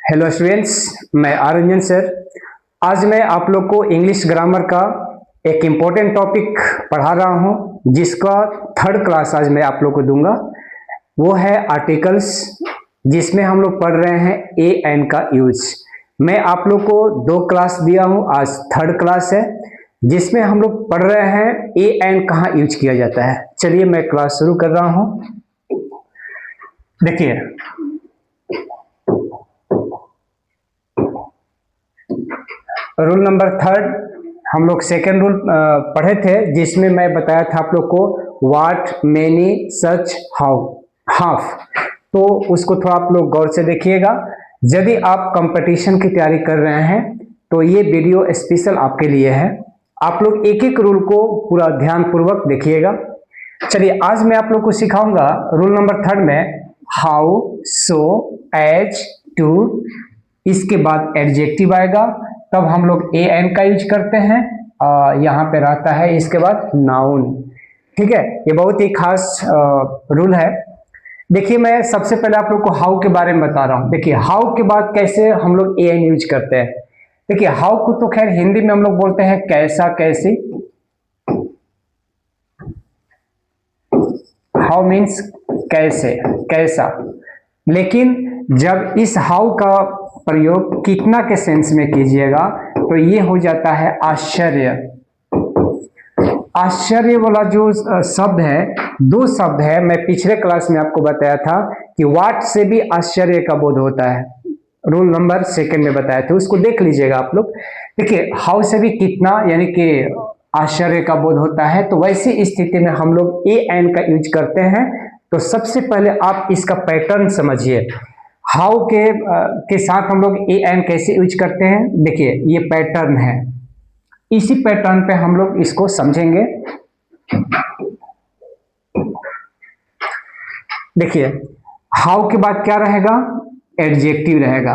Hello students, मैं आरंजन sir. आज मैं आप लोग को इंग्लिश ग्रामर का एक इम्पोर्टेंट टॉपिक पढ़ा रहा हूं, जिसका थर्ड क्लास आज मैं आप लोग को दूंगा। वो है आर्टिकल्स, जिसमें हम लोग पढ़ रहे हैं ए एन का यूज। मैं आप लोग को 2 क्लास दिया हूं, आज थर्ड क्लास है, जिसमें हम लोग पढ़ रहे हैं ए एन कहाँ यूज किया जाता है। चलिए मैं क्लास शुरू कर रहा हूं। देखिए, रूल नंबर थर्ड, हम लोग सेकेंड रूल पढ़े थे, जिसमें मैं बताया था आप लोग को what, many, such, how, half. तो उसको थोड़ा आप लोग गौर से देखिएगा। यदि आप कंपटीशन की तैयारी कर रहे हैं तो ये वीडियो स्पेशल आपके लिए है। आप लोग एक एक रूल को पूरा ध्यान पूर्वक देखिएगा। चलिए, आज मैं आप लोग को सिखाऊंगा रूल नंबर थर्ड में हाउ, सो, एज, टू। इसके बाद एडजेक्टिव आएगा, तब हम लोग ए एन का यूज करते हैं। यहाँ पे रहता है इसके बाद नाउन। ठीक है, ये बहुत ही खास रूल है। देखिए, मैं सबसे पहले आप लोग को हाउ के बारे में बता रहा हूँ। देखिए, हाउ के बाद कैसे हम लोग ए एन यूज करते हैं। देखिए, हाउ को तो खैर हिंदी में हम लोग बोलते हैं कैसा, कैसी। हाउ मीन्स कैसे, कैसा। लेकिन जब इस हाउ का प्रयोग कितना के सेंस में कीजिएगा तो ये हो जाता है आश्चर्य। आश्चर्य वाला जो शब्द है, 2 शब्द है। मैं पिछले क्लास में आपको बताया था कि व्हाट से भी आश्चर्य का बोध होता है। रूल नंबर सेकंड में बताया था, उसको देख लीजिएगा आप लोग। देखिए, हाउ से भी कितना यानी कि आश्चर्य का बोध होता है, तो वैसी स्थिति में हम लोग ए एन का यूज करते हैं। तो सबसे पहले आप इसका पैटर्न समझिए। हाउ के साथ हम लोग ए एन कैसे यूज करते हैं। देखिए, ये पैटर्न है, इसी पैटर्न पे हम लोग इसको समझेंगे। देखिए, हाउ के बाद क्या रहेगा, एडजेक्टिव रहेगा।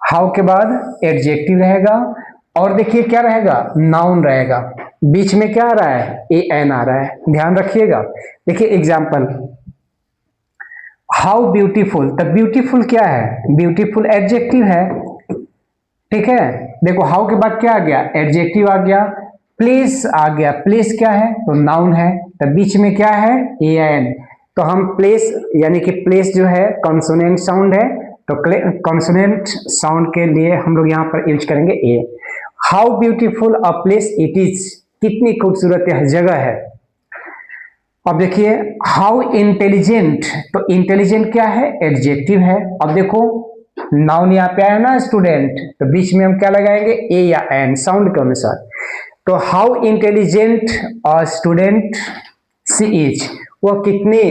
हाउ के बाद एडजेक्टिव रहेगा, और देखिए क्या रहेगा, नाउन रहेगा। बीच में क्या आ रहा है, ए एन आ रहा है, ध्यान रखिएगा। देखिए एग्जाम्पल, हाउ ब्यूटीफुल। तब ब्यूटीफुल क्या है, ब्यूटीफुल एडजेक्टिव है। ठीक है, देखो हाउ के बाद क्या आ गया, एडजेक्टिव आ गया। प्लेस आ गया, प्लेस क्या है, तो नाउन है। तब बीच में क्या है, ए एन। तो हम प्लेस यानी कि प्लेस जो है कॉन्सोनेंट साउंड है, तो कॉन्सोनेंट साउंड के लिए हम लोग यहाँ पर यूज करेंगे a. How beautiful a place it is, कितनी खूबसूरत यह जगह है। अब देखिए, हाउ इंटेलिजेंट, तो इंटेलिजेंट क्या है, एडजेक्टिव है। अब देखो नाउन यहाँ पे आया ना स्टूडेंट, तो बीच में हम क्या लगाएंगे, ए या एन, साउंड के अनुसार। तो how intelligent a student C is, वह कितनी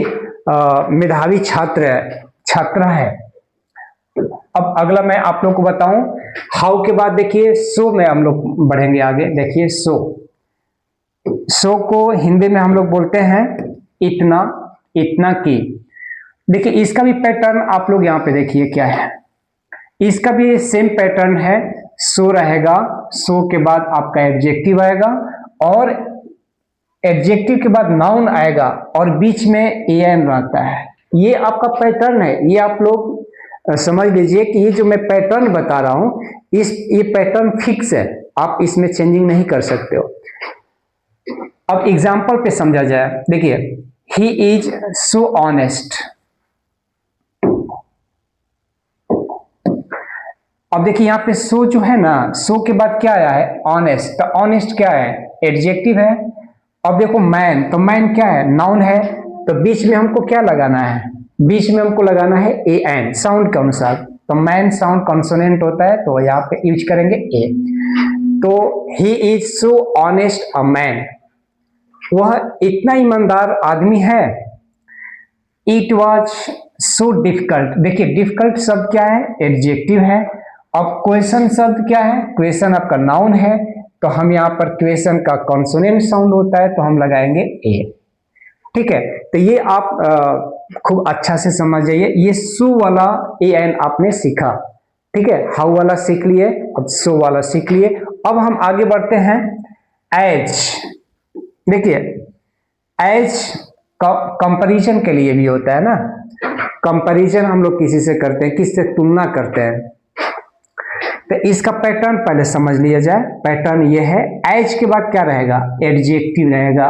मेधावी छात्रा है। अब अगला मैं आप लोग को बताऊं, हाउ के बाद देखिए सो में हम लोग बढ़ेंगे आगे। देखिए सो, सो को हिंदी में हम लोग बोलते हैं इतना, इतना की। देखिए इसका भी पैटर्न आप लोग यहाँ पे देखिए क्या है, इसका भी सेम पैटर्न है। सो रहेगा, सो के बाद आपका एडजेक्टिव आएगा, और एडजेक्टिव के बाद नाउन आएगा, और बीच में ए एन रहता है। ये आपका पैटर्न है, ये आप लोग समझ लीजिए कि ये जो मैं पैटर्न बता रहा हूं, ये पैटर्न फिक्स है, आप इसमें चेंजिंग नहीं कर सकते हो। अब एग्जाम्पल पे समझा जाए। देखिए, ही इज सो ऑनेस्ट। अब देखिए यहाँ पे सो जो है ना, सो के बाद क्या आया है, ऑनेस्ट। तो ऑनेस्ट क्या है, एडजेक्टिव है। अब देखो मैन, तो मैन क्या है, नाउन है। तो बीच में हमको क्या लगाना है, बीच में हमको लगाना है ए एन, साउंड के अनुसार। तो मैन साउंड कॉन्सोनेंट होता है, तो यहाँ पे यूज करेंगे ए। तो he is so honest a man, वह इतना ईमानदार आदमी है। It was so difficult. देखिए डिफिकल्ट शब्द क्या है, एडजेक्टिव है। अब क्वेश्चन शब्द क्या है, क्वेश्चन आपका नाउन है। तो हम यहाँ पर क्वेश्चन का कॉन्सोनेंट साउंड होता है, तो हम लगाएंगे ए। ठीक है, तो ये आप खूब अच्छा से समझ जाइए। ये सो वाला ए एन आपने सीखा। ठीक है, हाउ वाला सीख लिए, अब सो वाला सीख लिए। अब हम आगे बढ़ते हैं, एज। देखिए एज कंपैरिजन के लिए भी होता है ना, कंपैरिजन हम लोग किसी से करते हैं, किससे तुलना करते हैं। तो इसका पैटर्न पहले समझ लिया जाए। पैटर्न ये है, एज के बाद क्या रहेगा, एडजेक्टिव रहेगा,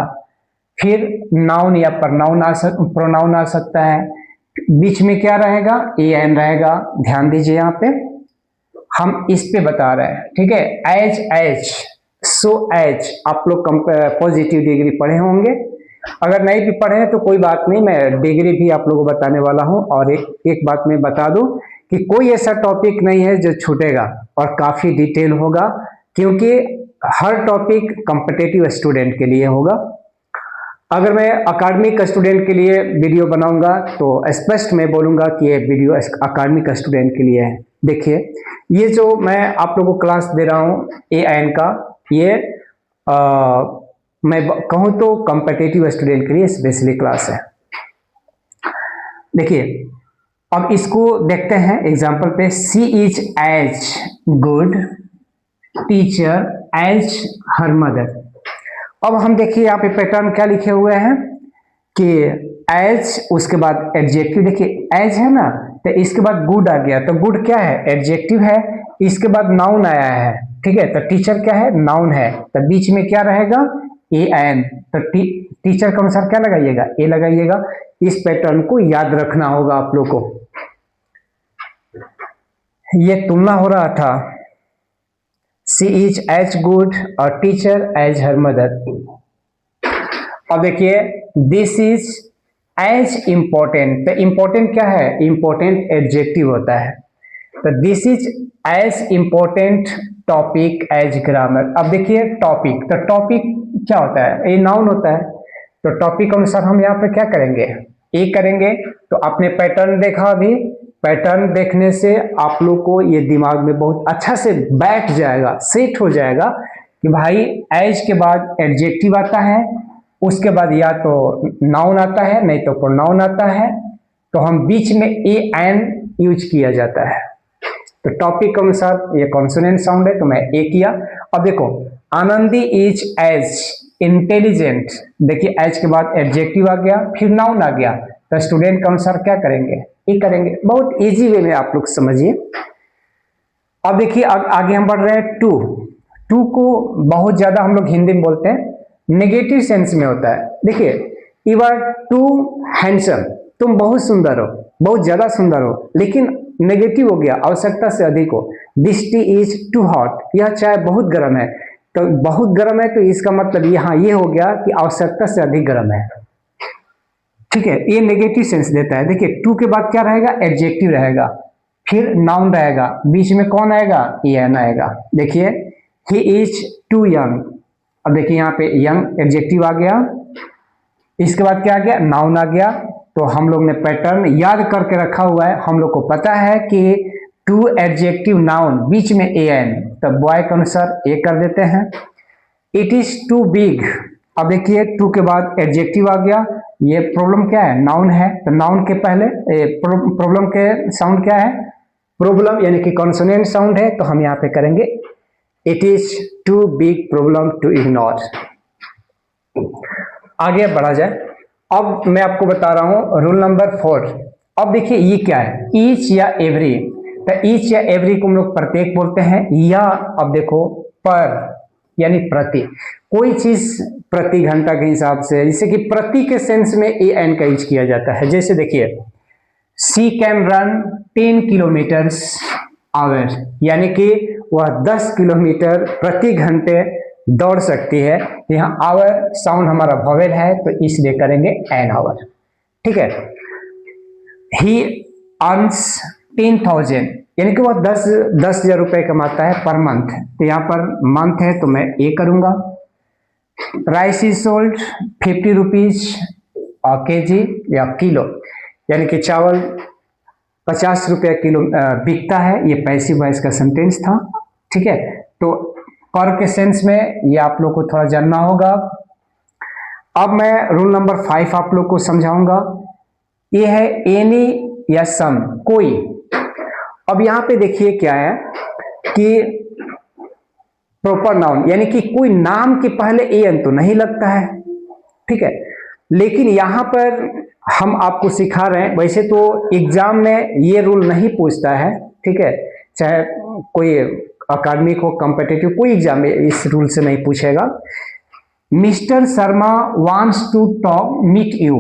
फिर नाउन या प्रोनाउन आ सकता है, बीच में क्या रहेगा, ए एन रहेगा। ध्यान दीजिए यहाँ पे हम इस पे बता रहे हैं, ठीक है। एज, एज, सो एज, आप लोग पॉजिटिव डिग्री पढ़े होंगे, अगर नहीं भी पढ़े तो कोई बात नहीं, मैं डिग्री भी आप लोगों को बताने वाला हूं। और एक बात मैं बता दूं कि कोई ऐसा टॉपिक नहीं है जो छूटेगा, और काफी डिटेल होगा, क्योंकि हर टॉपिक कॉम्पिटिटिव स्टूडेंट के लिए होगा। अगर मैं अकादमिक स्टूडेंट के लिए वीडियो बनाऊंगा तो स्पष्ट मैं बोलूंगा कि ये वीडियो अकादमिक स्टूडेंट के लिए है। देखिए, ये जो मैं आप लोगों को क्लास दे रहा हूं ए एन का, ये मैं कहूं तो कॉम्पिटिटिव स्टूडेंट के लिए स्पेशली क्लास है। देखिए, अब इसको देखते हैं एग्जांपल पे। She is as good teacher as her mother. अब हम देखिए यहाँ पे पैटर्न क्या लिखे हुए हैं कि एज, उसके बाद एडजेक्टिव। देखिए एज है ना, तो इसके बाद गुड आ गया, तो गुड क्या है, एडजेक्टिव है। इसके बाद नाउन आया है, ठीक है, तो टीचर क्या है, नाउन है, तो बीच में क्या रहेगा, ए एन। तो टीचर के अनुसार क्या लगाइएगा, ए लगाइएगा। इस पैटर्न को याद रखना होगा आप लोग को। ये तुलना हो रहा था, सी इज एज गुड और टीचर एज हर मदर। अब देखिए, दिस इज एज इंपॉर्टेंट, तो इंपॉर्टेंट क्या है, इंपॉर्टेंट एडजेक्टिव होता है। तो this is as important topic as grammar. अब देखिए टॉपिक, तो टॉपिक क्या होता है, ये नाउन होता है, तो टॉपिक अनुसार हम यहाँ पे क्या करेंगे, ए करेंगे। तो आपने पैटर्न देखा, अभी पैटर्न देखने से आप लोग को ये दिमाग में बहुत अच्छा से बैठ जाएगा, सेट हो जाएगा कि भाई एज के बाद एडजेक्टिव आता है, उसके बाद या तो नाउन आता है, नहीं तो प्रोनाउन आता है, तो हम बीच में ए एन यूज किया जाता है। तो टॉपिक के अनुसार ये कॉन्सोनेंट साउंड है, तो मैं ए किया। अब देखो, आनंदी इज एज इंटेलिजेंट। देखिए एज के बाद एडजेक्टिव आ गया, फिर नाउन आ गया, तो स्टूडेंट के अनुसार क्या करेंगे, ए करेंगे। बहुत इजी वे में आप लोग समझिए। अब देखिए आगे हम बढ़ रहे हैं। टू, टू को बहुत ज्यादा हम लोग हिंदी में बोलते हैं, नेगेटिव सेंस में होता है। देखिए, यू आर टू हैंडसम, तुम बहुत सुंदर हो, बहुत ज्यादा सुंदर हो, लेकिन नेगेटिव हो गया, आवश्यकता से अधिक हो। This tea is too hot, यह चाय बहुत गर्म है, तो बहुत गर्म है, तो इसका मतलब यहाँ ये हो गया कि आवश्यकता से अधिक गर्म है, ठीक है, ये नेगेटिव सेंस देता है। देखिए टू के बाद क्या रहेगा, एडजेक्टिव रहेगा, फिर नाउन रहेगा, बीच में कौन आएगा, एन आएगा। देखिए, ही इज टू यंग। अब देखिए यहाँ पे यंग एडजेक्टिव आ गया, इसके बाद क्या आ गया, नाउन आ गया। तो हम लोग ने पैटर्न याद करके रखा हुआ है, हम लोग को पता है कि टू एडजेक्टिव नाउन बीच में ए एन, तो बॉय के अनुसार ए कर देते हैं। It is too big. अब देखिए टू के बाद एडजेक्टिव आ गया, ये प्रॉब्लम क्या है, नाउन है, तो नाउन के पहले प्रॉब्लम के साउंड क्या है, प्रॉब्लम यानी कि कॉन्सोनेंट साउंड है, तो हम यहाँ पे करेंगे it is too big problem to ignore. आगे बढ़ा जाए। अब मैं आपको बता रहा हूं रूल नंबर 4। अब देखिए ये क्या है, ईच या एवरी। तो ईच या एवरी को हम लोग प्रत्येक बोलते हैं, या अब देखो पर यानी प्रति, कोई चीज प्रति घंटा के हिसाब से, जैसे कि प्रति के सेंस में ए एन का यूज किया जाता है। जैसे देखिए, सी कैन रन 10 किलोमीटर्स आवर, यानी कि वह 10 किलोमीटर प्रति घंटे दौड़ सकती है। यहाँ आवर साउंड हमारा वॉवेल है, तो इसलिए करेंगे एन आवर, ठीक है। ही अर्न्स 10,000, यानी कि वह 10,000 रुपए कमाता है पर मंथ, तो यहाँ पर मंथ है तो मैं ए करूंगा। Rice is sold 50 rupees KG या किलो, यानी कि चावल 50 रुपया किलो बिकता है। ये पैसिव वॉइस का सेंटेंस था, ठीक है। तो पर के सेंस में ये आप लोग को थोड़ा जानना होगा। अब मैं रूल नंबर 5 आप लोग को समझाऊंगा। ये है एनी या सम, कोई। अब यहां पे देखिए क्या है कि प्रॉपर नाउन, यानी कि कोई नाम के पहले ए एन तो नहीं लगता है, ठीक है। लेकिन यहाँ पर हम आपको सिखा रहे हैं, वैसे तो एग्जाम में ये रूल नहीं पूछता है, ठीक है, चाहे कोई अकादमिक हो, कॉम्पिटिटिव, कोई एग्जाम में इस रूल से नहीं पूछेगा। Mister Sharma wants to talk meet you.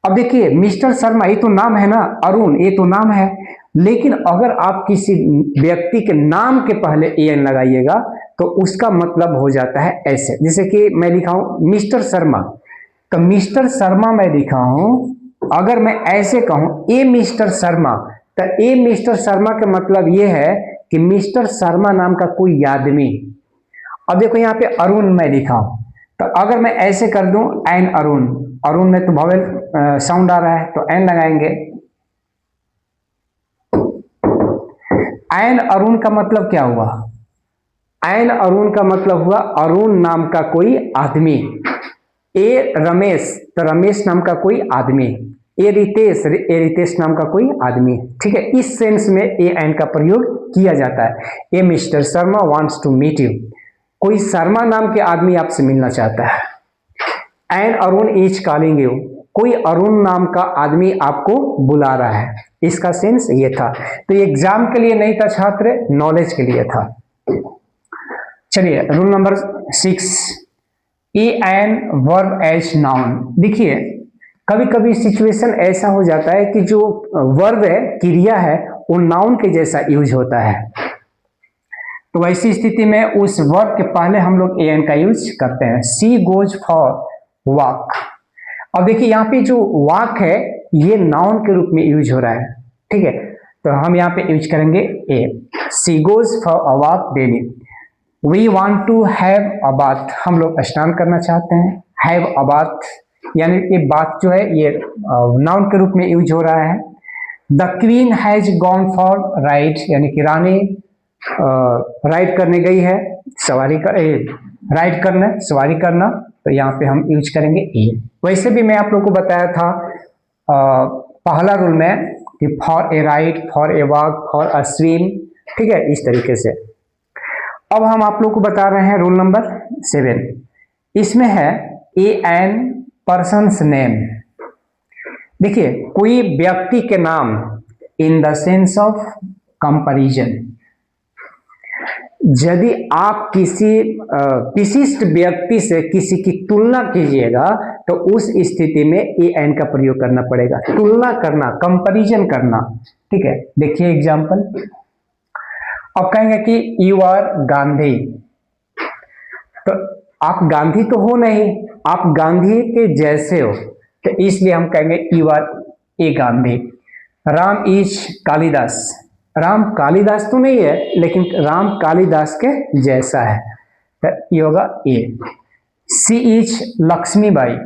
अब देखिए मिस्टर शर्मा ये तो नाम है ना, अरुण ये तो नाम है, लेकिन अगर आप किसी व्यक्ति के नाम के पहले एन लगाइएगा तो उसका मतलब हो जाता है ऐसे, जैसे कि मैं लिखा हूं मिस्टर शर्मा, तो मिस्टर शर्मा मैं लिखा हूं, अगर मैं ऐसे कहूं ए मिस्टर शर्मा, तो ए मिस्टर शर्मा का मतलब यह है कि मिस्टर शर्मा नाम का कोई आदमी। अब देखो यहाँ पे अरुण मैं लिखा हूं, तो अगर मैं ऐसे कर दूं एन अरुण, अरुण में तो वॉवेल साउंड आ रहा है तो एन लगाएंगे। एन अरुण का मतलब क्या हुआ? एन अरुण का मतलब हुआ अरुण नाम का कोई आदमी। ए रमेश, तो रमेश नाम का कोई आदमी। ए रितेश नाम का कोई आदमी, ठीक है। इस सेंस में ए एन का प्रयोग किया जाता है। A mister Sharma wants to meet you, कोई शर्मा नाम के आदमी आपसे मिलना चाहता है। An Arun is calling you, कोई अरुण नाम का आदमी आपको बुला रहा है, इसका सेंस ये था। तो ये एग्जाम के लिए नहीं था छात्र, नॉलेज के लिए था। चलिए rule number 6, A N verb as noun. देखिए कभी कभी सिचुएशन ऐसा हो जाता है कि जो वर्ब है, क्रिया है, वो नाउन के जैसा यूज होता है, तो वैसी स्थिति में उस वर्ब के पहले हम लोग ए एन का यूज करते हैं। सी गोज फॉर वॉक। अब देखिए यहाँ पे जो वॉक है ये नाउन के रूप में यूज हो रहा है, ठीक है, तो हम यहाँ पे यूज करेंगे a. She goes for a walk daily. We want to have a bath, हम लोग स्नान करना चाहते हैं। हैव अ बाथ यानी ये बात जो है ये नाउन के रूप में यूज हो रहा है। The queen has gone for ride, यानी कि रानी राइड करने गई है, सवारी कर, राइड करना, सवारी करना, तो यहाँ पे हम यूज करेंगे ए। वैसे भी मैं आप लोगों को बताया था पहला रूल में कि for a ride, for a walk, for a swim, ठीक है, इस तरीके से। अब हम आप लोग को बता रहे हैं रूल नंबर 7, इसमें है ए एन पर्सन्स नेम। देखिए कोई व्यक्ति के नाम इन द सेंस ऑफ कंपैरिजन, यदि आप किसी विशिष्ट व्यक्ति से किसी की तुलना कीजिएगा तो उस स्थिति में ए एन का प्रयोग करना पड़ेगा। तुलना करना, कंपैरिजन करना, ठीक है। देखिए एग्जांपल, अब कहेंगे कि यू आर गांधी, तो आप गांधी तो हो नहीं, आप गांधी के जैसे हो, तो इसलिए हम कहेंगे you are a Gandhi. Ram is Kalidas, Ram Kalidas तो नहीं है लेकिन राम कालिदास के जैसा है, तो ये होगा ए। सी इज लक्ष्मीबाई,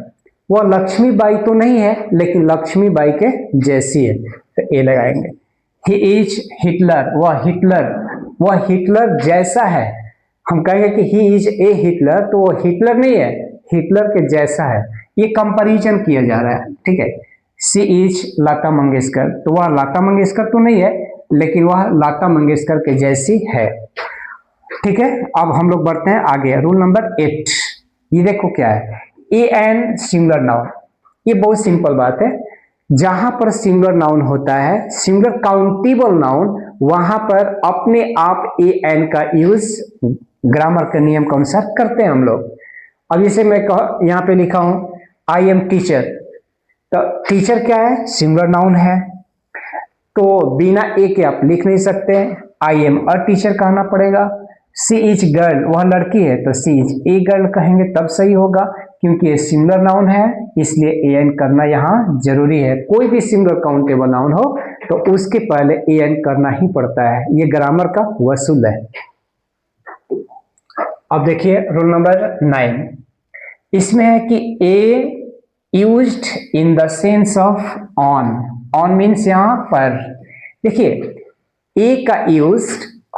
वह लक्ष्मीबाई तो नहीं है लेकिन लक्ष्मीबाई के जैसी है, तो ए लगाएंगे। ही इज हिटलर, वह हिटलर जैसा है, हम कहेंगे कि ही इज ए हिटलर, तो वो हिटलर नहीं है, हिटलर के जैसा है, ये कंपैरिजन किया जा रहा है, ठीक है। सी इज लता मंगेशकर, तो वह लता मंगेशकर तो नहीं है लेकिन वह लता मंगेशकर के जैसी है, ठीक है। अब हम लोग बढ़ते हैं आगे, रूल नंबर 8। ये देखो क्या है, ए एन सिंगुलर नाउन। ये बहुत सिंपल बात है, जहां पर सिंगुलर नाउन होता है, सिंगुलर काउंटेबल नाउन, वहां पर अपने आप ए एन का यूज ग्रामर के नियम के अनुसार करते हैं हम लोग। अब जैसे मैं यहाँ पे लिखा हूं आई एम टीचर, तो टीचर क्या है, सिंगुलर नाउन है, तो बिना ए के आप लिख नहीं सकते, आई एम अ टीचर कहना पड़ेगा। सी इज गर्ल, वह लड़की है, तो सी इज ए गर्ल कहेंगे तब सही होगा, क्योंकि ये सिंगुलर नाउन है इसलिए ए एन करना यहाँ जरूरी है। कोई भी सिंगुलर काउंटेबल नाउन हो तो उसके पहले ए एन करना ही पड़ता है, ये ग्रामर का वसूल है। अब देखिए रूल नंबर 9, इसमें है कि a used in the sense of on. On means यहाँ पर, देखिए ए का यूज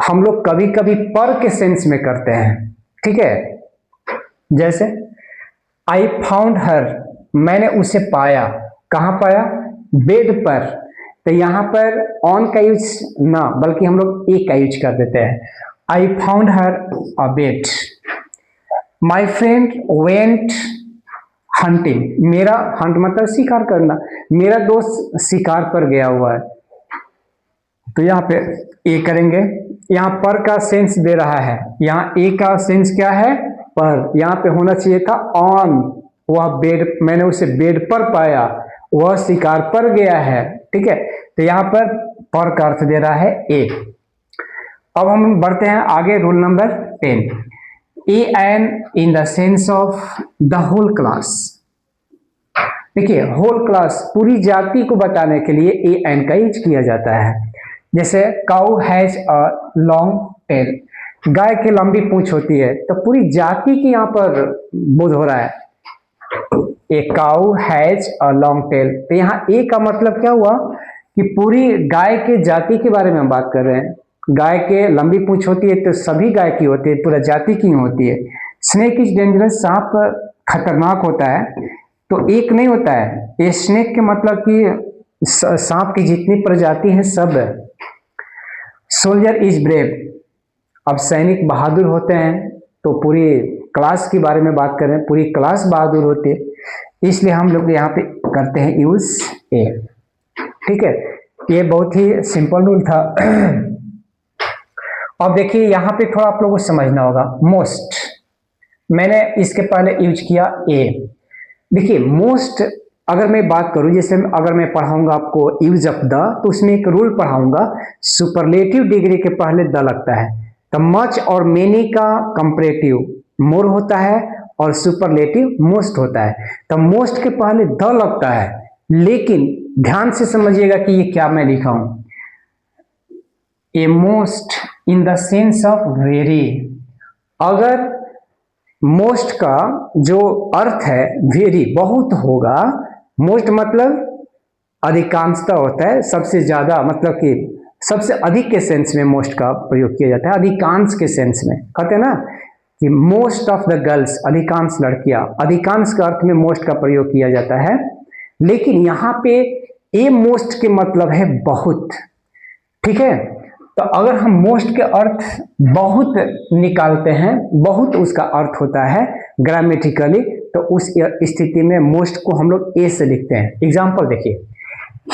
हम लोग कभी कभी पर के सेंस में करते हैं, ठीक है। जैसे आई फाउंड हर, मैंने उसे पाया, कहाँ पाया, बेड पर, तो यहाँ पर ऑन का यूज ना बल्कि हम लोग ए का यूज कर देते हैं। I found her a bed. My friend went hunting, मेरा हंट मतलब शिकार करना, मेरा दोस्त शिकार पर गया हुआ है, तो यहाँ पे ए करेंगे। यहाँ पर का सेंस दे रहा है, यहाँ ए का सेंस क्या है, पर, यहाँ पे होना चाहिए था ऑन, वह बेड, मैंने उसे बेड पर पाया, वह शिकार पर गया है, ठीक है। तो यहाँ पर का अर्थ दे रहा है ए। अब हम बढ़ते हैं आगे, rule number 10, a an in the sense of the whole class. देखिए होल क्लास, पूरी जाति को बताने के लिए ए एन का यूज किया जाता है। जैसे cow has a long tail, गाय की लंबी पूंछ होती है, तो पूरी जाति की यहाँ पर बोध हो रहा है, a cow has a long tell. तो यहाँ ए का मतलब क्या हुआ कि पूरी गाय के जाति के बारे में हम बात कर रहे हैं। गाय के लंबी पूंछ होती है तो सभी गाय की होती है, पूरा जाति की होती है। स्नेक इज डेंजरस, सांप खतरनाक होता है, तो एक नहीं होता है, ये स्नेक के मतलब कि सांप की जितनी प्रजाति है सब है। सोल्जर इज ब्रेव, अब सैनिक बहादुर होते हैं, तो पूरी क्लास के बारे में बात कर रहे हैं, पूरी क्लास बहादुर होती है, इसलिए हम लोग यहाँ पे करते हैं यूज ए, ठीक है। ये बहुत ही सिंपल रूल था। अब देखिए यहाँ पे थोड़ा आप लोगों को समझना होगा, मोस्ट, मैंने इसके पहले यूज किया ए। देखिए मोस्ट अगर मैं बात करूं, जैसे अगर मैं पढ़ाऊंगा आपको यूज ऑफ द, तो उसमें एक रूल पढ़ाऊंगा, सुपरलेटिव डिग्री के पहले द लगता है, तो मच और मेनी का कंपैरेटिव मोर होता है और सुपरलेटिव मोस्ट होता है, तो मोस्ट के पहले द लगता है। लेकिन ध्यान से समझिएगा कि ये क्या मैं लिखा हूं, a most in the sense of very. अगर मोस्ट का जो अर्थ है वेरी, बहुत होगा, मोस्ट मतलब अधिकांशता होता है, सबसे ज्यादा, मतलब कि सबसे अधिक के सेंस में मोस्ट का प्रयोग किया जाता है, अधिकांश के सेंस में कहते हैं ना कि मोस्ट ऑफ द गर्ल्स, अधिकांश लड़कियां, अधिकांश का अर्थ में मोस्ट का प्रयोग किया जाता है। लेकिन यहाँ पे ए मोस्ट के मतलब है बहुत, ठीक है। तो अगर हम मोस्ट के अर्थ बहुत निकालते हैं, बहुत उसका अर्थ होता है ग्रामेटिकली, तो उस स्थिति में मोस्ट को हम लोग ए से लिखते हैं। एग्जांपल देखिए,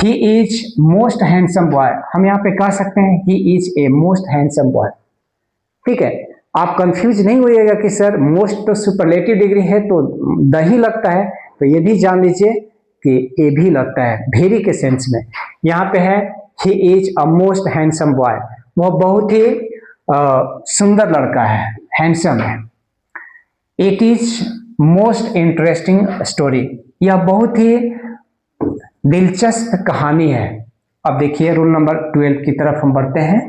he is most handsome boy, हम यहाँ पे कह सकते हैं he is a most handsome boy, ठीक है। आप कंफ्यूज नहीं होइएगा कि सर मोस्ट तो सुपरलेटिव डिग्री है तो द ही लगता है, तो ये भी जान लीजिए कि ए भी लगता है वेरी के सेंस में। यहाँ पे है he is a most handsome boy, वह बहुत ही सुंदर लड़का है, हैंडसम है। It is most interesting story, यह बहुत ही दिलचस्प कहानी है। अब देखिए रूल नंबर 12 की तरफ हम बढ़ते हैं,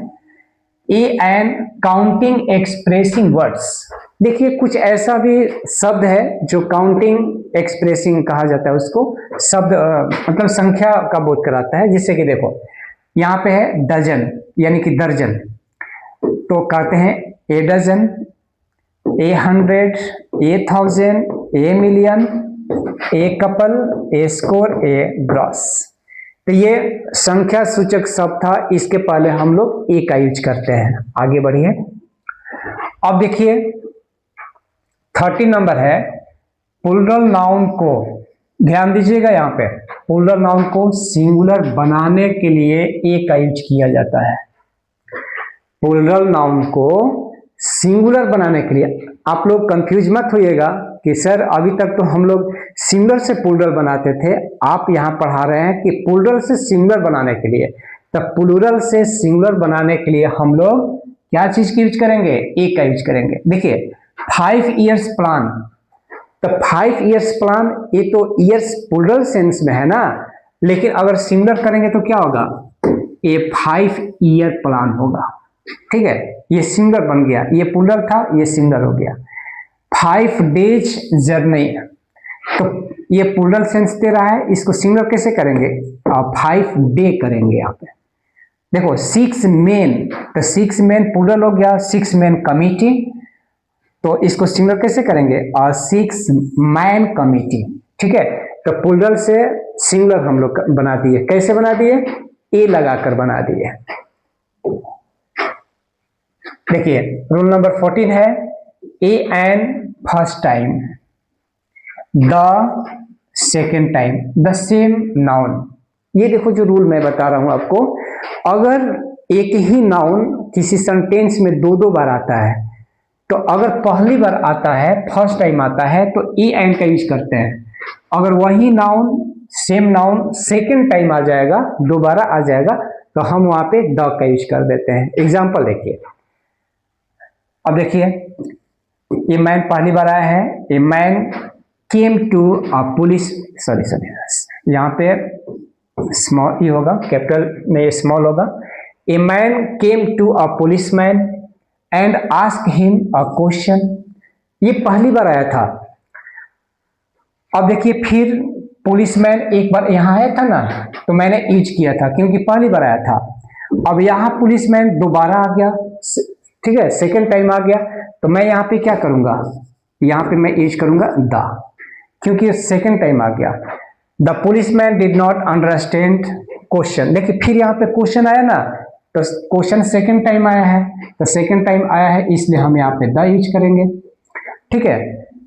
A N counting expressing words. देखिए कुछ ऐसा भी शब्द है जो काउंटिंग एक्सप्रेसिंग कहा जाता है, उसको शब्द मतलब संख्या का बोध कराता है। जिससे कि देखो यहाँ पे है डजन यानी कि दर्जन, तो कहते हैं a dozen, a 100, a 1000, a million, a couple, a score, a gross. तो ये संख्या सूचक शब्द था, इसके पहले हम लोग ए का यूज करते हैं। आगे बढ़िए, अब देखिए 30 नंबर है, प्लूरल नाउन को, ध्यान दीजिएगा यहाँ पे, प्लूरल नाउन को सिंगुलर बनाने के लिए ए का यूज किया जाता है। प्लूरल नाउन को सिंगुलर बनाने के लिए, आप लोग कंफ्यूज मत होइएगा कि सर अभी तक तो हम लोग सिंगुलर से प्लूरल बनाते थे, आप यहाँ पढ़ा रहे हैं कि प्लूरल से सिंगुलर बनाने के लिए। तो प्लूरल से सिंगुलर बनाने के लिए हम लोग क्या चीज की यूज करेंगे, ए का यूज करेंगे। देखिए 5 इयर्स प्लान, तो 5 इयर्स प्लान, ये तो इयर्स प्लूरल सेंस में है ना, लेकिन अगर सिंगुलर करेंगे तो क्या होगा, ये 5 ईयर प्लान होगा, ठीक है। ये सिंगुलर बन गया, ये प्लूरल था, ये सिंगुलर हो गया। 5 डेज जर्नी, तो ये प्लूरल सेंस दे रहा है, इसको सिंगुलर कैसे करेंगे, 5 डे करेंगे यहाँ पे। देखो 6 मेन, तो 6 मेन प्लूरल हो गया, 6 मैन कमिटी, तो इसको सिंगुलर कैसे करेंगे, 6 मैन कमिटी, ठीक है। तो प्लूरल से सिंगुलर हम लोग बना दिए, कैसे बना दिए, ए लगाकर बना दिए। देखिए रूल नंबर 14 है, a an first time. The second time the same noun. ये देखो जो रूल मैं बता रहा हूं आपको, अगर एक ही नाउन किसी सेंटेंस में दो दो बार आता है, तो अगर पहली बार आता है, फर्स्ट टाइम आता है, तो ई एंड का यूज करते हैं। अगर वही noun, same noun second time आ जाएगा, दोबारा आ जाएगा, तो हम वहां पे द का यूज कर देते हैं। एग्जाम्पल देखिए, अब देखिए, ए मैन पहली बार आया है, a man came to a police, sorry यहाँ पे स्मॉल ही होगा, कैपिटल में स्मॉल होगा। A man came to a policeman and ask him a question. ये पहली बार आया था। अब देखिए, फिर पुलिसमैन एक बार यहां आया था ना, तो मैंने यूज किया था क्योंकि पहली बार आया था। अब यहां पुलिसमैन दोबारा आ गया, ठीक है, सेकेंड टाइम आ गया, तो मैं यहां पे क्या करूंगा, यहां पे मैं यूज करूंगा द, क्योंकि सेकेंड टाइम आ गया। The policeman did not understand question. देखिए, फिर यहाँ पे क्वेश्चन आया ना, तो क्वेश्चन सेकेंड टाइम आया है, तो सेकेंड टाइम आया है, इसलिए हम यहाँ पे द यूज करेंगे। ठीक है,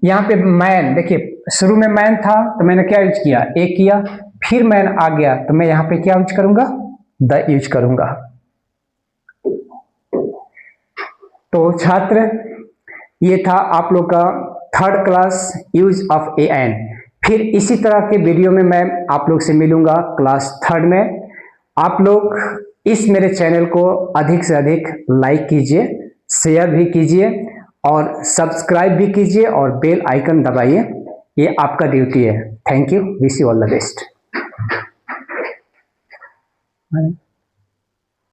यहाँ पे मैन, देखिए शुरू में मैन था तो मैंने क्या यूज किया, ए किया, फिर मैन आ गया, तो मैं यहाँ पे क्या यूज करूंगा, द यूज करूंगा। तो छात्र, ये था आप लोग का third class use of a an. फिर इसी तरह के वीडियो में मैं आप लोग से मिलूंगा क्लास थर्ड में। आप लोग इस मेरे चैनल को अधिक से अधिक लाइक कीजिए, शेयर भी कीजिए और सब्सक्राइब भी कीजिए और बेल आइकन दबाइए। ये आपका ड्यूटी है। Thank you, wish you all the best.